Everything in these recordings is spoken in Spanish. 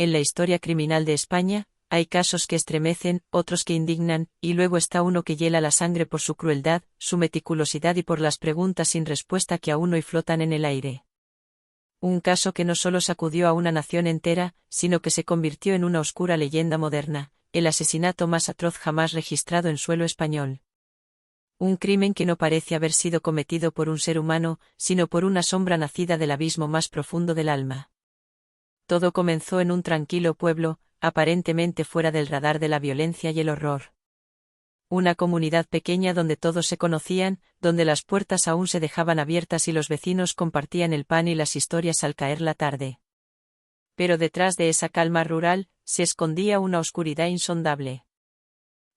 En la historia criminal de España, hay casos que estremecen, otros que indignan, y luego está uno que hiela la sangre por su crueldad, su meticulosidad y por las preguntas sin respuesta que aún hoy flotan en el aire. Un caso que no solo sacudió a una nación entera, sino que se convirtió en una oscura leyenda moderna, el asesinato más atroz jamás registrado en suelo español. Un crimen que no parece haber sido cometido por un ser humano, sino por una sombra nacida del abismo más profundo del alma. Todo comenzó en un tranquilo pueblo, aparentemente fuera del radar de la violencia y el horror. Una comunidad pequeña donde todos se conocían, donde las puertas aún se dejaban abiertas y los vecinos compartían el pan y las historias al caer la tarde. Pero detrás de esa calma rural, se escondía una oscuridad insondable.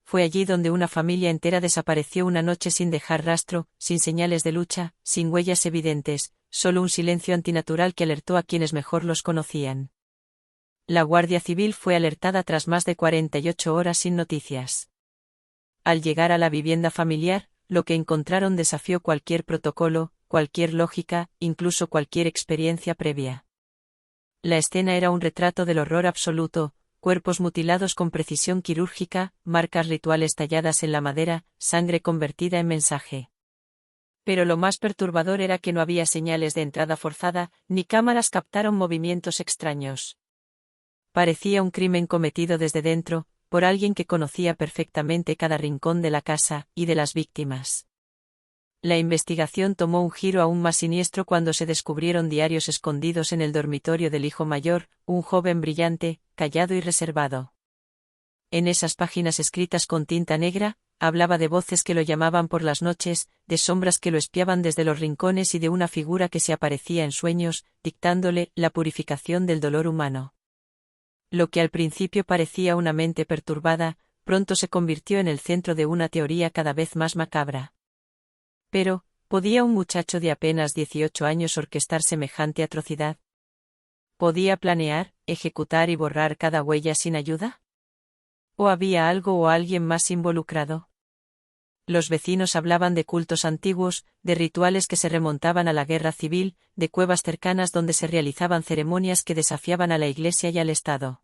Fue allí donde una familia entera desapareció una noche sin dejar rastro, sin señales de lucha, sin huellas evidentes, solo un silencio antinatural que alertó a quienes mejor los conocían. La Guardia Civil fue alertada tras más de 48 horas sin noticias. Al llegar a la vivienda familiar, lo que encontraron desafió cualquier protocolo, cualquier lógica, incluso cualquier experiencia previa. La escena era un retrato del horror absoluto, cuerpos mutilados con precisión quirúrgica, marcas rituales talladas en la madera, sangre convertida en mensaje. Pero lo más perturbador era que no había señales de entrada forzada, ni cámaras captaron movimientos extraños. Parecía un crimen cometido desde dentro, por alguien que conocía perfectamente cada rincón de la casa y de las víctimas. La investigación tomó un giro aún más siniestro cuando se descubrieron diarios escondidos en el dormitorio del hijo mayor, un joven brillante, callado y reservado. En esas páginas escritas con tinta negra, hablaba de voces que lo llamaban por las noches, de sombras que lo espiaban desde los rincones y de una figura que se aparecía en sueños, dictándole la purificación del dolor humano. Lo que al principio parecía una mente perturbada, pronto se convirtió en el centro de una teoría cada vez más macabra. Pero, ¿podía un muchacho de apenas 18 años orquestar semejante atrocidad? ¿Podía planear, ejecutar y borrar cada huella sin ayuda? ¿O había algo o alguien más involucrado? Los vecinos hablaban de cultos antiguos, de rituales que se remontaban a la guerra civil, de cuevas cercanas donde se realizaban ceremonias que desafiaban a la Iglesia y al Estado.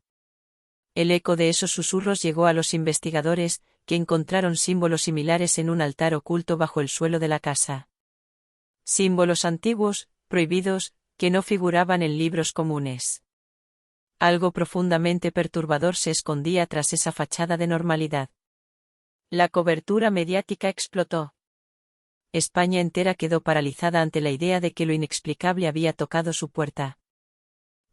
El eco de esos susurros llegó a los investigadores, que encontraron símbolos similares en un altar oculto bajo el suelo de la casa. Símbolos antiguos, prohibidos, que no figuraban en libros comunes. Algo profundamente perturbador se escondía tras esa fachada de normalidad. La cobertura mediática explotó. España entera quedó paralizada ante la idea de que lo inexplicable había tocado su puerta.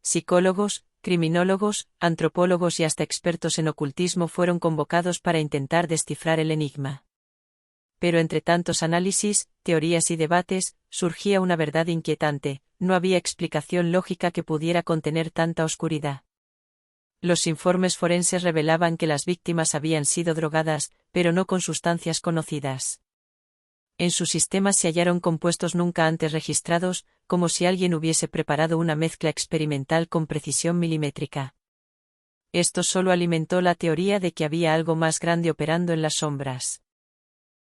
Psicólogos, criminólogos, antropólogos y hasta expertos en ocultismo fueron convocados para intentar descifrar el enigma. Pero entre tantos análisis, teorías y debates, surgía una verdad inquietante: no había explicación lógica que pudiera contener tanta oscuridad. Los informes forenses revelaban que las víctimas habían sido drogadas, pero no con sustancias conocidas. En sus sistemas se hallaron compuestos nunca antes registrados, como si alguien hubiese preparado una mezcla experimental con precisión milimétrica. Esto solo alimentó la teoría de que había algo más grande operando en las sombras.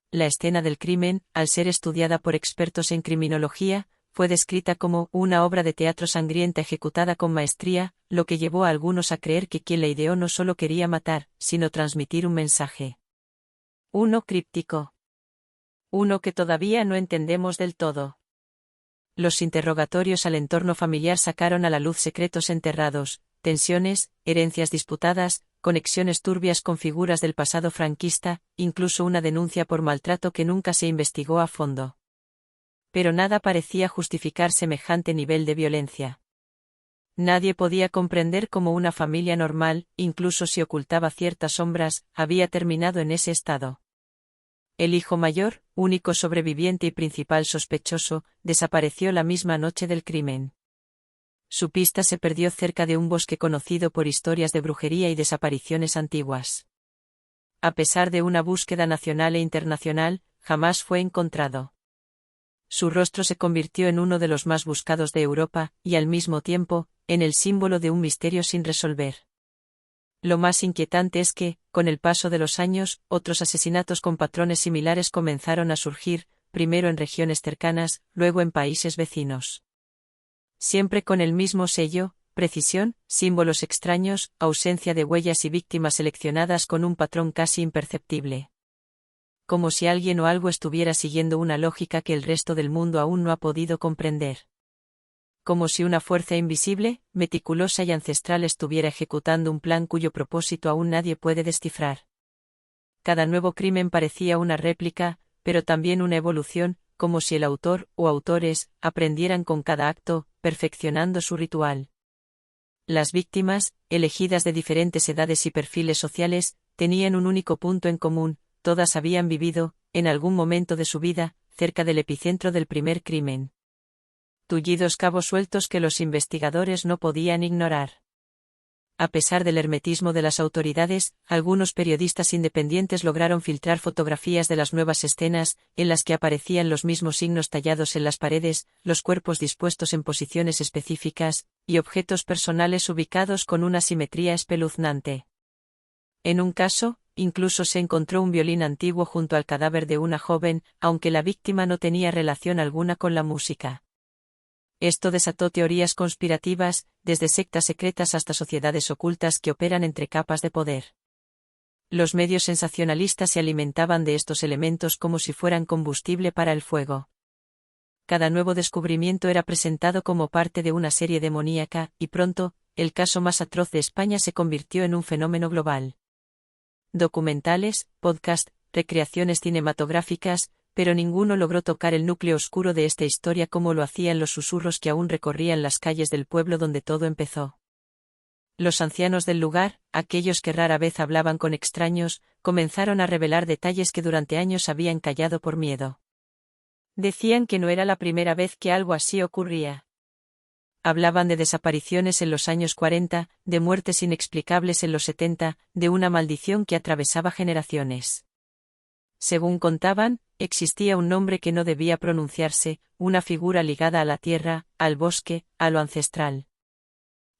La escena del crimen, al ser estudiada por expertos en criminología, fue descrita como una obra de teatro sangrienta ejecutada con maestría, lo que llevó a algunos a creer que quien la ideó no solo quería matar, sino transmitir un mensaje. Uno críptico. Uno que todavía no entendemos del todo. Los interrogatorios al entorno familiar sacaron a la luz secretos enterrados, tensiones, herencias disputadas, conexiones turbias con figuras del pasado franquista, incluso una denuncia por maltrato que nunca se investigó a fondo. Pero nada parecía justificar semejante nivel de violencia. Nadie podía comprender cómo una familia normal, incluso si ocultaba ciertas sombras, había terminado en ese estado. El hijo mayor, único sobreviviente y principal sospechoso, desapareció la misma noche del crimen. Su pista se perdió cerca de un bosque conocido por historias de brujería y desapariciones antiguas. A pesar de una búsqueda nacional e internacional, jamás fue encontrado. Su rostro se convirtió en uno de los más buscados de Europa, y al mismo tiempo, en el símbolo de un misterio sin resolver. Lo más inquietante es que, con el paso de los años, otros asesinatos con patrones similares comenzaron a surgir, primero en regiones cercanas, luego en países vecinos. Siempre con el mismo sello, precisión, símbolos extraños, ausencia de huellas y víctimas seleccionadas con un patrón casi imperceptible. Como si alguien o algo estuviera siguiendo una lógica que el resto del mundo aún no ha podido comprender. Como si una fuerza invisible, meticulosa y ancestral estuviera ejecutando un plan cuyo propósito aún nadie puede descifrar. Cada nuevo crimen parecía una réplica, pero también una evolución, como si el autor o autores aprendieran con cada acto, perfeccionando su ritual. Las víctimas, elegidas de diferentes edades y perfiles sociales, tenían un único punto en común: todas habían vivido, en algún momento de su vida, cerca del epicentro del primer crimen. Tullidos cabos sueltos que los investigadores no podían ignorar. A pesar del hermetismo de las autoridades, algunos periodistas independientes lograron filtrar fotografías de las nuevas escenas, en las que aparecían los mismos signos tallados en las paredes, los cuerpos dispuestos en posiciones específicas, y objetos personales ubicados con una simetría espeluznante. En un caso, incluso se encontró un violín antiguo junto al cadáver de una joven, aunque la víctima no tenía relación alguna con la música. Esto desató teorías conspirativas, desde sectas secretas hasta sociedades ocultas que operan entre capas de poder. Los medios sensacionalistas se alimentaban de estos elementos como si fueran combustible para el fuego. Cada nuevo descubrimiento era presentado como parte de una serie demoníaca, y pronto, el caso más atroz de España se convirtió en un fenómeno global. Documentales, podcast, recreaciones cinematográficas, pero ninguno logró tocar el núcleo oscuro de esta historia como lo hacían los susurros que aún recorrían las calles del pueblo donde todo empezó. Los ancianos del lugar, aquellos que rara vez hablaban con extraños, comenzaron a revelar detalles que durante años habían callado por miedo. Decían que no era la primera vez que algo así ocurría. Hablaban de desapariciones en los años 40, de muertes inexplicables en los 70, de una maldición que atravesaba generaciones. Según contaban, existía un nombre que no debía pronunciarse, una figura ligada a la tierra, al bosque, a lo ancestral.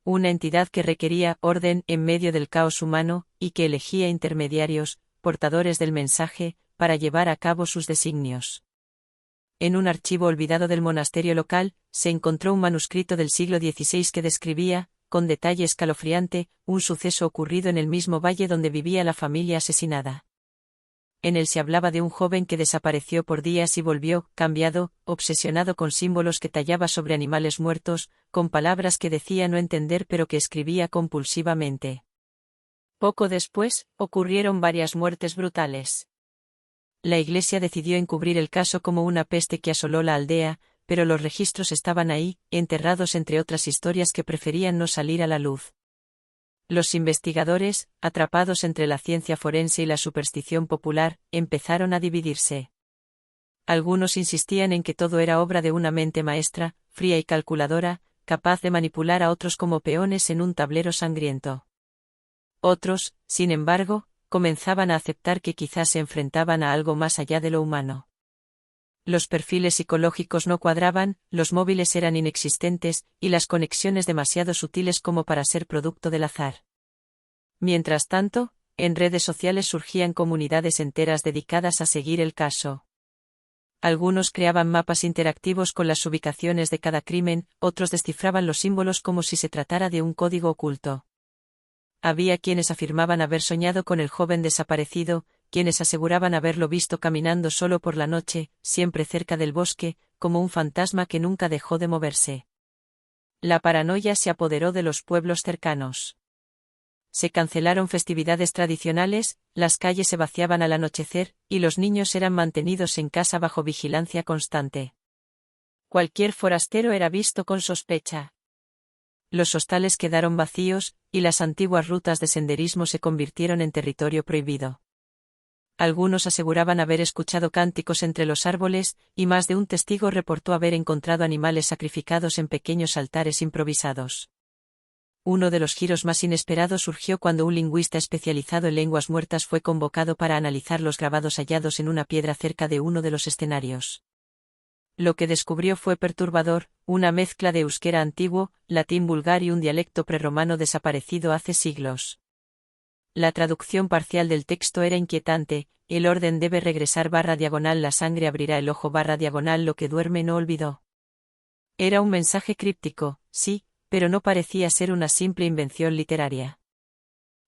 Una entidad que requería orden en medio del caos humano, y que elegía intermediarios, portadores del mensaje, para llevar a cabo sus designios. En un archivo olvidado del monasterio local, se encontró un manuscrito del siglo XVI que describía, con detalle escalofriante, un suceso ocurrido en el mismo valle donde vivía la familia asesinada. En él se hablaba de un joven que desapareció por días y volvió, cambiado, obsesionado con símbolos que tallaba sobre animales muertos, con palabras que decía no entender pero que escribía compulsivamente. Poco después, ocurrieron varias muertes brutales. La Iglesia decidió encubrir el caso como una peste que asoló la aldea, pero los registros estaban ahí, enterrados entre otras historias que preferían no salir a la luz. Los investigadores, atrapados entre la ciencia forense y la superstición popular, empezaron a dividirse. Algunos insistían en que todo era obra de una mente maestra, fría y calculadora, capaz de manipular a otros como peones en un tablero sangriento. Otros, sin embargo, comenzaban a aceptar que quizás se enfrentaban a algo más allá de lo humano. Los perfiles psicológicos no cuadraban, los móviles eran inexistentes, y las conexiones demasiado sutiles como para ser producto del azar. Mientras tanto, en redes sociales surgían comunidades enteras dedicadas a seguir el caso. Algunos creaban mapas interactivos con las ubicaciones de cada crimen, otros descifraban los símbolos como si se tratara de un código oculto. Había quienes afirmaban haber soñado con el joven desaparecido, quienes aseguraban haberlo visto caminando solo por la noche, siempre cerca del bosque, como un fantasma que nunca dejó de moverse. La paranoia se apoderó de los pueblos cercanos. Se cancelaron festividades tradicionales, las calles se vaciaban al anochecer, y los niños eran mantenidos en casa bajo vigilancia constante. Cualquier forastero era visto con sospecha. Los hostales quedaron vacíos, y las antiguas rutas de senderismo se convirtieron en territorio prohibido. Algunos aseguraban haber escuchado cánticos entre los árboles, y más de un testigo reportó haber encontrado animales sacrificados en pequeños altares improvisados. Uno de los giros más inesperados surgió cuando un lingüista especializado en lenguas muertas fue convocado para analizar los grabados hallados en una piedra cerca de uno de los escenarios. Lo que descubrió fue perturbador, una mezcla de euskera antiguo, latín vulgar y un dialecto prerromano desaparecido hace siglos. La traducción parcial del texto era inquietante: el orden debe regresar /, la sangre abrirá el ojo /, lo que duerme no olvidó. Era un mensaje críptico, sí, pero no parecía ser una simple invención literaria.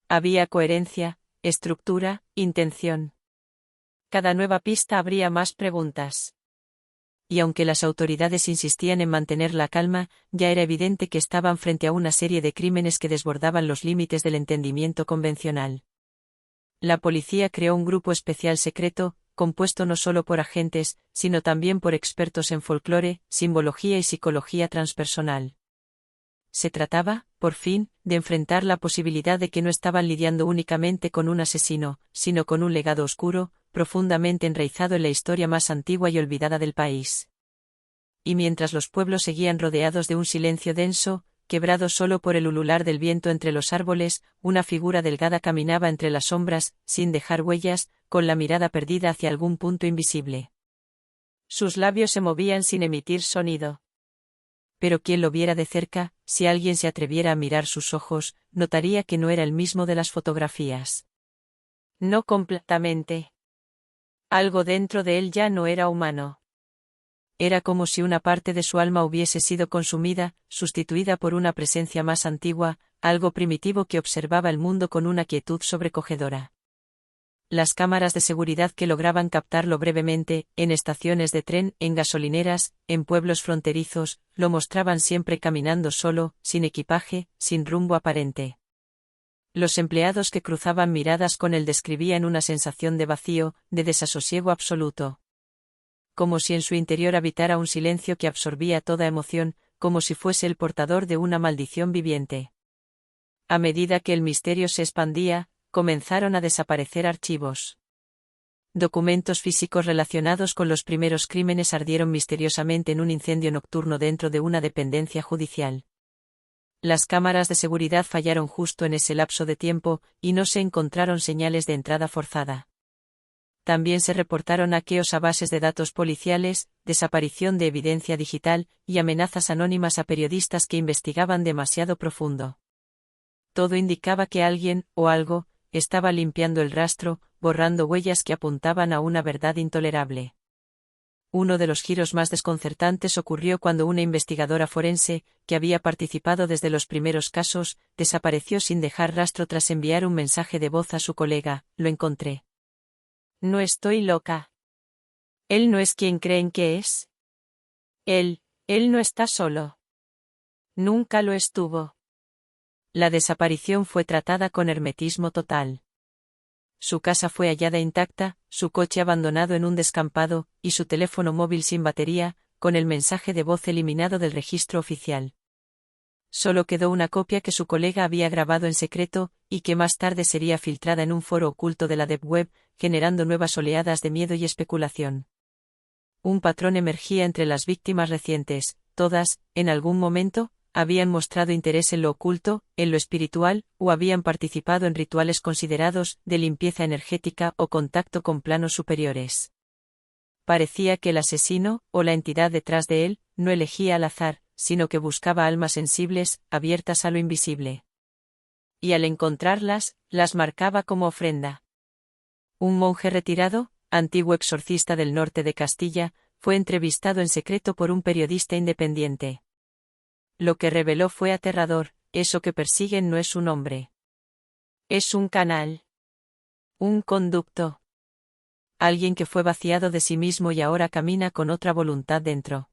Había coherencia, estructura, intención. Cada nueva pista abría más preguntas. Y aunque las autoridades insistían en mantener la calma, ya era evidente que estaban frente a una serie de crímenes que desbordaban los límites del entendimiento convencional. La policía creó un grupo especial secreto, compuesto no solo por agentes, sino también por expertos en folclore, simbología y psicología transpersonal. Se trataba, por fin, de enfrentar la posibilidad de que no estaban lidiando únicamente con un asesino, sino con un legado oscuro, profundamente enraizado en la historia más antigua y olvidada del país. Y mientras los pueblos seguían rodeados de un silencio denso, quebrado solo por el ulular del viento entre los árboles, una figura delgada caminaba entre las sombras, sin dejar huellas, con la mirada perdida hacia algún punto invisible. Sus labios se movían sin emitir sonido. Pero quien lo viera de cerca, si alguien se atreviera a mirar sus ojos, notaría que no era el mismo de las fotografías. No completamente. Algo dentro de él ya no era humano. Era como si una parte de su alma hubiese sido consumida, sustituida por una presencia más antigua, algo primitivo que observaba el mundo con una quietud sobrecogedora. Las cámaras de seguridad que lograban captarlo brevemente, en estaciones de tren, en gasolineras, en pueblos fronterizos, lo mostraban siempre caminando solo, sin equipaje, sin rumbo aparente. Los empleados que cruzaban miradas con él describían una sensación de vacío, de desasosiego absoluto. Como si en su interior habitara un silencio que absorbía toda emoción, como si fuese el portador de una maldición viviente. A medida que el misterio se expandía, comenzaron a desaparecer archivos. Documentos físicos relacionados con los primeros crímenes ardieron misteriosamente en un incendio nocturno dentro de una dependencia judicial. Las cámaras de seguridad fallaron justo en ese lapso de tiempo, y no se encontraron señales de entrada forzada. También se reportaron hackeos a bases de datos policiales, desaparición de evidencia digital, y amenazas anónimas a periodistas que investigaban demasiado profundo. Todo indicaba que alguien, o algo, estaba limpiando el rastro, borrando huellas que apuntaban a una verdad intolerable. Uno de los giros más desconcertantes ocurrió cuando una investigadora forense, que había participado desde los primeros casos, desapareció sin dejar rastro tras enviar un mensaje de voz a su colega: "Lo encontré. No estoy loca. Él no es quien creen que es. Él no está solo. Nunca lo estuvo". La desaparición fue tratada con hermetismo total. Su casa fue hallada intacta, su coche abandonado en un descampado, y su teléfono móvil sin batería, con el mensaje de voz eliminado del registro oficial. Solo quedó una copia que su colega había grabado en secreto, y que más tarde sería filtrada en un foro oculto de la Deep Web, generando nuevas oleadas de miedo y especulación. Un patrón emergía entre las víctimas recientes: todas, en algún momento, habían mostrado interés en lo oculto, en lo espiritual, o habían participado en rituales considerados de limpieza energética o contacto con planos superiores. Parecía que el asesino, o la entidad detrás de él, no elegía al azar, sino que buscaba almas sensibles, abiertas a lo invisible. Y al encontrarlas, las marcaba como ofrenda. Un monje retirado, antiguo exorcista del norte de Castilla, fue entrevistado en secreto por un periodista independiente. Lo que reveló fue aterrador: eso que persiguen no es un hombre. Es un canal. Un conducto. Alguien que fue vaciado de sí mismo y ahora camina con otra voluntad dentro.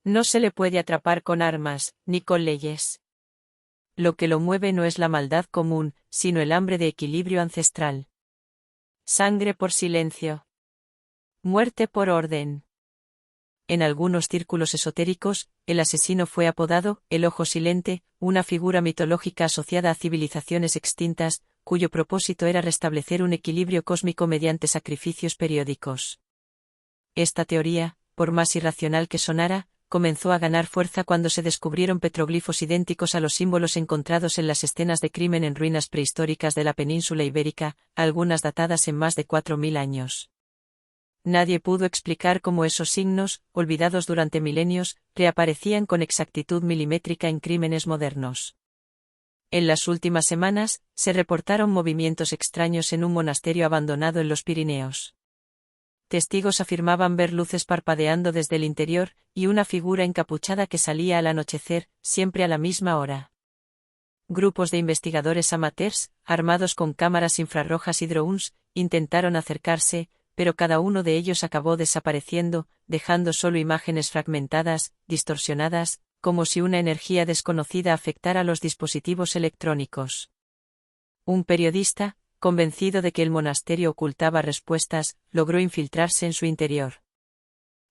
No se le puede atrapar con armas, ni con leyes. Lo que lo mueve no es la maldad común, sino el hambre de equilibrio ancestral. Sangre por silencio. Muerte por orden. En algunos círculos esotéricos, el asesino fue apodado el Ojo Silente, una figura mitológica asociada a civilizaciones extintas, cuyo propósito era restablecer un equilibrio cósmico mediante sacrificios periódicos. Esta teoría, por más irracional que sonara, comenzó a ganar fuerza cuando se descubrieron petroglifos idénticos a los símbolos encontrados en las escenas de crimen en ruinas prehistóricas de la península ibérica, algunas datadas en más de 4000 años. Nadie pudo explicar cómo esos signos, olvidados durante milenios, reaparecían con exactitud milimétrica en crímenes modernos. En las últimas semanas, se reportaron movimientos extraños en un monasterio abandonado en los Pirineos. Testigos afirmaban ver luces parpadeando desde el interior, y una figura encapuchada que salía al anochecer, siempre a la misma hora. Grupos de investigadores amateurs, armados con cámaras infrarrojas y drones, intentaron acercarse, pero cada uno de ellos acabó desapareciendo, dejando solo imágenes fragmentadas, distorsionadas, como si una energía desconocida afectara los dispositivos electrónicos. Un periodista, convencido de que el monasterio ocultaba respuestas, logró infiltrarse en su interior.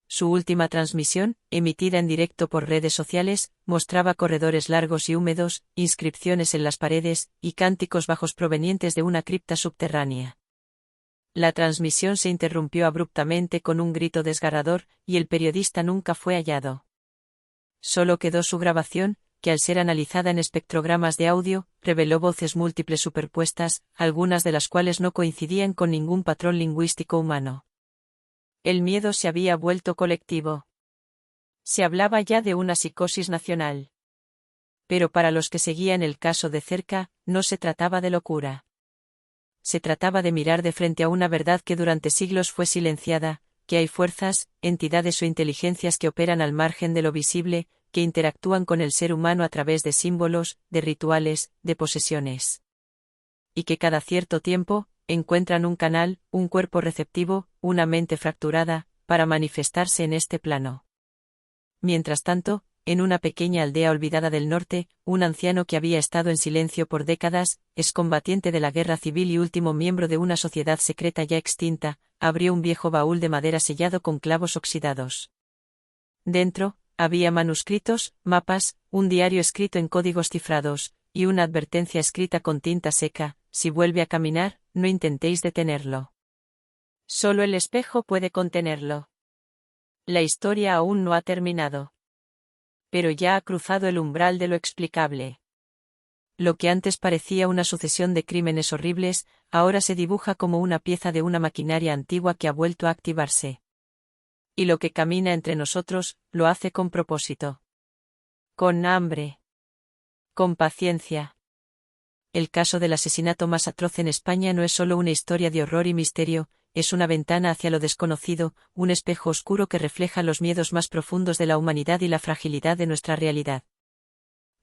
Su última transmisión, emitida en directo por redes sociales, mostraba corredores largos y húmedos, inscripciones en las paredes, y cánticos bajos provenientes de una cripta subterránea. La transmisión se interrumpió abruptamente con un grito desgarrador, y el periodista nunca fue hallado. Solo quedó su grabación, que al ser analizada en espectrogramas de audio, reveló voces múltiples superpuestas, algunas de las cuales no coincidían con ningún patrón lingüístico humano. El miedo se había vuelto colectivo. Se hablaba ya de una psicosis nacional. Pero para los que seguían el caso de cerca, no se trataba de locura. Se trataba de mirar de frente a una verdad que durante siglos fue silenciada, que hay fuerzas, entidades o inteligencias que operan al margen de lo visible, que interactúan con el ser humano a través de símbolos, de rituales, de posesiones. Y que cada cierto tiempo, encuentran un canal, un cuerpo receptivo, una mente fracturada, para manifestarse en este plano. Mientras tanto, en una pequeña aldea olvidada del norte, un anciano que había estado en silencio por décadas, excombatiente de la guerra civil y último miembro de una sociedad secreta ya extinta, abrió un viejo baúl de madera sellado con clavos oxidados. Dentro, había manuscritos, mapas, un diario escrito en códigos cifrados, y una advertencia escrita con tinta seca: si vuelve a caminar, no intentéis detenerlo. Solo el espejo puede contenerlo. La historia aún no ha terminado. Pero ya ha cruzado el umbral de lo explicable. Lo que antes parecía una sucesión de crímenes horribles, ahora se dibuja como una pieza de una maquinaria antigua que ha vuelto a activarse. Y lo que camina entre nosotros, lo hace con propósito. Con hambre. Con paciencia. El caso del asesinato más atroz en España no es solo una historia de horror y misterio, es una ventana hacia lo desconocido, un espejo oscuro que refleja los miedos más profundos de la humanidad y la fragilidad de nuestra realidad.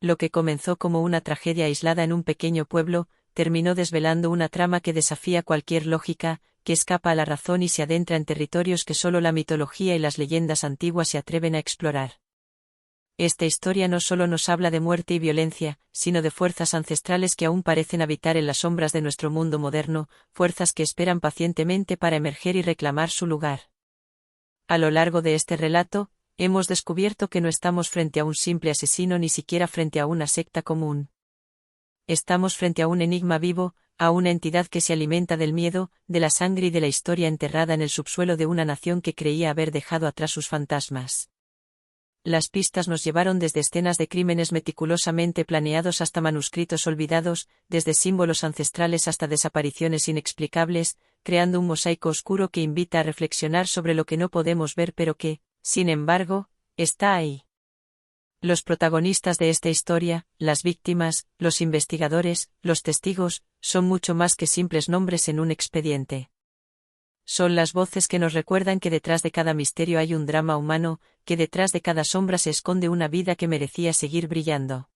Lo que comenzó como una tragedia aislada en un pequeño pueblo, terminó desvelando una trama que desafía cualquier lógica, que escapa a la razón y se adentra en territorios que solo la mitología y las leyendas antiguas se atreven a explorar. Esta historia no solo nos habla de muerte y violencia, sino de fuerzas ancestrales que aún parecen habitar en las sombras de nuestro mundo moderno, fuerzas que esperan pacientemente para emerger y reclamar su lugar. A lo largo de este relato, hemos descubierto que no estamos frente a un simple asesino ni siquiera frente a una secta común. Estamos frente a un enigma vivo, a una entidad que se alimenta del miedo, de la sangre y de la historia enterrada en el subsuelo de una nación que creía haber dejado atrás sus fantasmas. Las pistas nos llevaron desde escenas de crímenes meticulosamente planeados hasta manuscritos olvidados, desde símbolos ancestrales hasta desapariciones inexplicables, creando un mosaico oscuro que invita a reflexionar sobre lo que no podemos ver pero que, sin embargo, está ahí. Los protagonistas de esta historia, las víctimas, los investigadores, los testigos, son mucho más que simples nombres en un expediente. Son las voces que nos recuerdan que detrás de cada misterio hay un drama humano, que detrás de cada sombra se esconde una vida que merecía seguir brillando.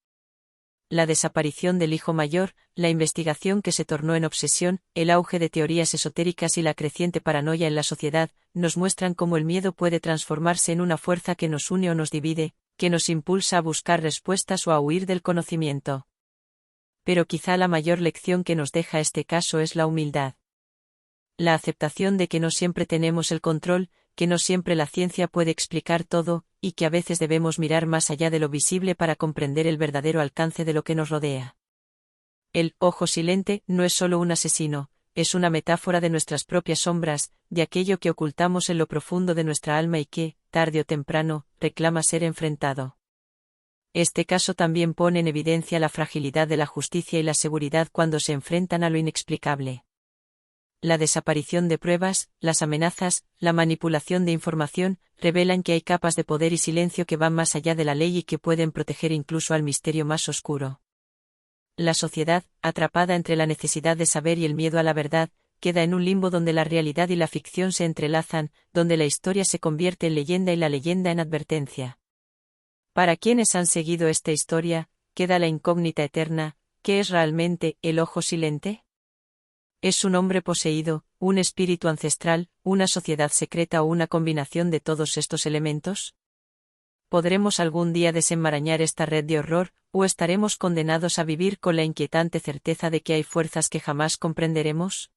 La desaparición del hijo mayor, la investigación que se tornó en obsesión, el auge de teorías esotéricas y la creciente paranoia en la sociedad, nos muestran cómo el miedo puede transformarse en una fuerza que nos une o nos divide, que nos impulsa a buscar respuestas o a huir del conocimiento. Pero quizá la mayor lección que nos deja este caso es la humildad. La aceptación de que no siempre tenemos el control, que no siempre la ciencia puede explicar todo, y que a veces debemos mirar más allá de lo visible para comprender el verdadero alcance de lo que nos rodea. El ojo silente no es solo un asesino, es una metáfora de nuestras propias sombras, de aquello que ocultamos en lo profundo de nuestra alma y que, tarde o temprano, reclama ser enfrentado. Este caso también pone en evidencia la fragilidad de la justicia y la seguridad cuando se enfrentan a lo inexplicable. La desaparición de pruebas, las amenazas, la manipulación de información, revelan que hay capas de poder y silencio que van más allá de la ley y que pueden proteger incluso al misterio más oscuro. La sociedad, atrapada entre la necesidad de saber y el miedo a la verdad, queda en un limbo donde la realidad y la ficción se entrelazan, donde la historia se convierte en leyenda y la leyenda en advertencia. Para quienes han seguido esta historia, queda la incógnita eterna: ¿qué es realmente el ojo silente? ¿Es un hombre poseído, un espíritu ancestral, una sociedad secreta o una combinación de todos estos elementos? ¿Podremos algún día desenmarañar esta red de horror, o estaremos condenados a vivir con la inquietante certeza de que hay fuerzas que jamás comprenderemos?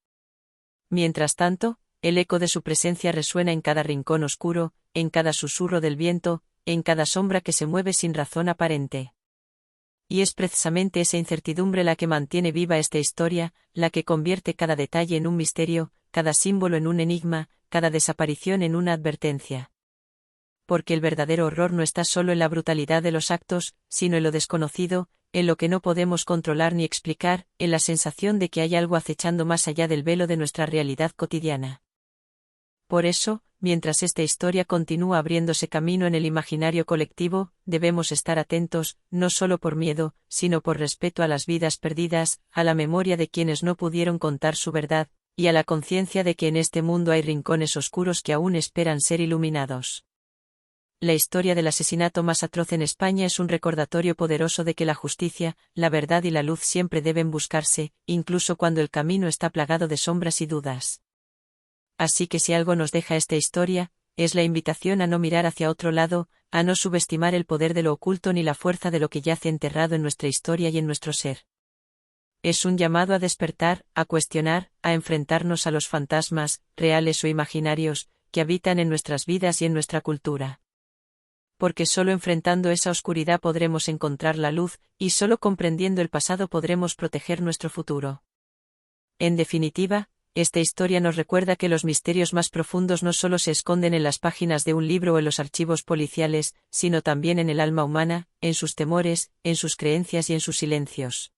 Mientras tanto, el eco de su presencia resuena en cada rincón oscuro, en cada susurro del viento, en cada sombra que se mueve sin razón aparente. Y es precisamente esa incertidumbre la que mantiene viva esta historia, la que convierte cada detalle en un misterio, cada símbolo en un enigma, cada desaparición en una advertencia. Porque el verdadero horror no está solo en la brutalidad de los actos, sino en lo desconocido, en lo que no podemos controlar ni explicar, en la sensación de que hay algo acechando más allá del velo de nuestra realidad cotidiana. Por eso, mientras esta historia continúa abriéndose camino en el imaginario colectivo, debemos estar atentos, no solo por miedo, sino por respeto a las vidas perdidas, a la memoria de quienes no pudieron contar su verdad, y a la conciencia de que en este mundo hay rincones oscuros que aún esperan ser iluminados. La historia del asesinato más atroz en España es un recordatorio poderoso de que la justicia, la verdad y la luz siempre deben buscarse, incluso cuando el camino está plagado de sombras y dudas. Así que si algo nos deja esta historia, es la invitación a no mirar hacia otro lado, a no subestimar el poder de lo oculto ni la fuerza de lo que yace enterrado en nuestra historia y en nuestro ser. Es un llamado a despertar, a cuestionar, a enfrentarnos a los fantasmas, reales o imaginarios, que habitan en nuestras vidas y en nuestra cultura. Porque solo enfrentando esa oscuridad podremos encontrar la luz, y solo comprendiendo el pasado podremos proteger nuestro futuro. En definitiva, esta historia nos recuerda que los misterios más profundos no solo se esconden en las páginas de un libro o en los archivos policiales, sino también en el alma humana, en sus temores, en sus creencias y en sus silencios.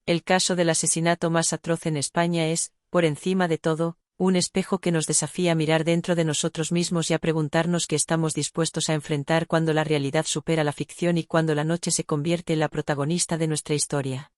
El caso del asesinato más atroz en España es, por encima de todo, un espejo que nos desafía a mirar dentro de nosotros mismos y a preguntarnos qué estamos dispuestos a enfrentar cuando la realidad supera la ficción y cuando la noche se convierte en la protagonista de nuestra historia.